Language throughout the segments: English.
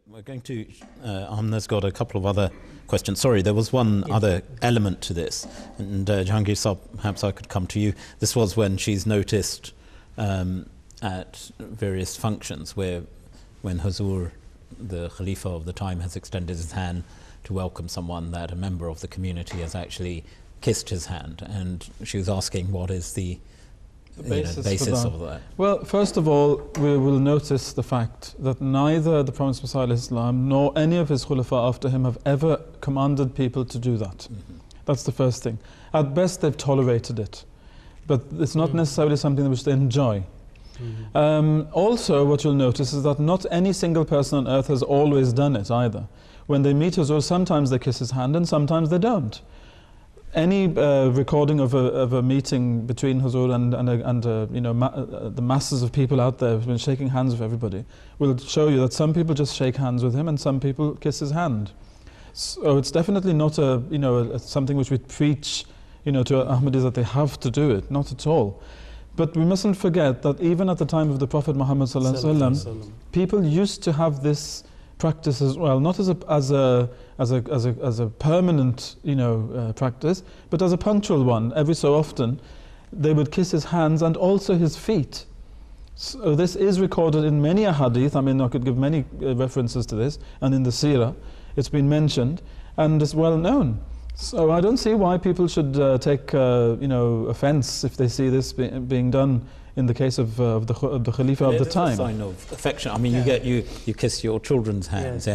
We're going to, Amna's got a couple of other questions. Sorry, there was one other element to this. And Jahangir Saab, perhaps I could come to you. This was when she's noticed at various functions when Huzur, the Khalifah of the time, has extended his hand to welcome someone, that a member of the community has actually kissed his hand. And she was asking what is the basis of that. Well, first of all, we will notice the fact that neither the Prophet ﷺ nor any of his Khulafa after him have ever commanded people to do that. That's the first thing. At best, they've tolerated it, but it's not necessarily something which they enjoy. Also, what you'll notice is that not any single person on earth has always done it either. When they meet Huzur, sometimes they kiss his hand and sometimes they don't. Any recording of a meeting between Huzur and the masses of people out there who've been shaking hands with everybody will show you that some people just shake hands with him and some people kiss his hand. So it's definitely not something which we preach to Ahmadis that they have to do it, not at all. But we mustn't forget that even at the time of the Prophet Muhammad ﷺ, people used to have this practice as well, not as a permanent practice, but as a punctual one. Every so often they would kiss his hands and also his feet. So this is recorded in many hadith. I mean, I could give many references to this, and in the seerah it's been mentioned and it's well known. So I don't see why people should take offense if they see this being done in the case of the Khalifa of the time. It's a sign of affection. I mean, you kiss your children's hands,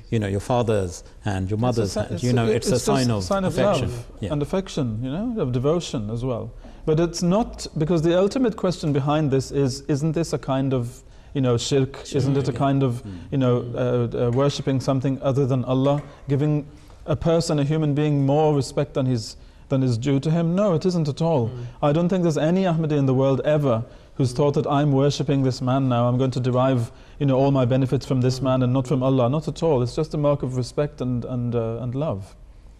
your father's hand, your mother's hand. It's a sign of affection. Love and affection, of devotion as well. But it's not, because the ultimate question behind this is, isn't this a kind of shirk? Isn't it a kind of worshipping something other than Allah, giving a person, a human being, more respect than is due to him? No, it isn't at all. I don't think there's any Ahmadi in the world ever who's thought that I'm worshipping this man now, I'm going to derive all my benefits from this man and not from Allah. Not at all. It's just a mark of respect and love.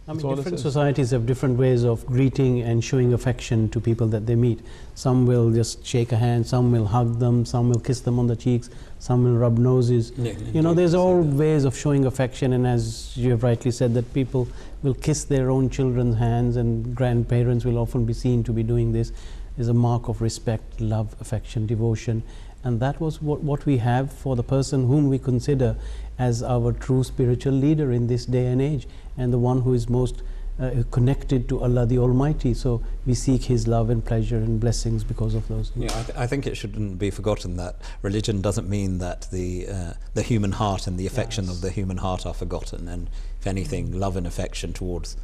I mean, different societies have different ways of greeting and showing affection to people that they meet. Some will just shake a hand, some will hug them, some will kiss them on the cheeks, some will rub noses. There's all ways of showing affection, and as you have rightly said, that people will kiss their own children's hands, and grandparents will often be seen to be doing this. Is a mark of respect, love, affection, devotion. And that was what we have for the person whom we consider as our true spiritual leader in this day and age, and the one who is most connected to Allah the Almighty. So we seek His love and pleasure and blessings because of those. I think it shouldn't be forgotten that religion doesn't mean that the human heart and the affection of the human heart are forgotten. And if anything, love and affection towards,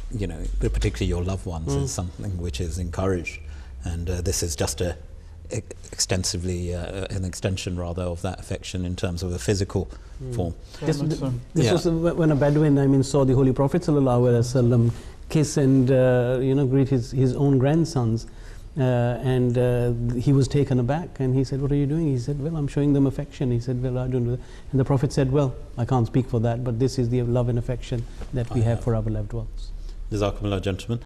particularly your loved ones, is something which is encouraged. And this is just an extension rather of that affection in terms of a physical form. This was when a Bedouin saw the Holy Prophet ﷺ kiss and greet his own grandsons, and he was taken aback, and he said, "What are you doing?" He said, "Well, I'm showing them affection." He said, "Well, I don't know." And the Prophet said, "Well, I can't speak for that, but this is the love and affection that we have for our loved ones." Jazakumullah, gentlemen.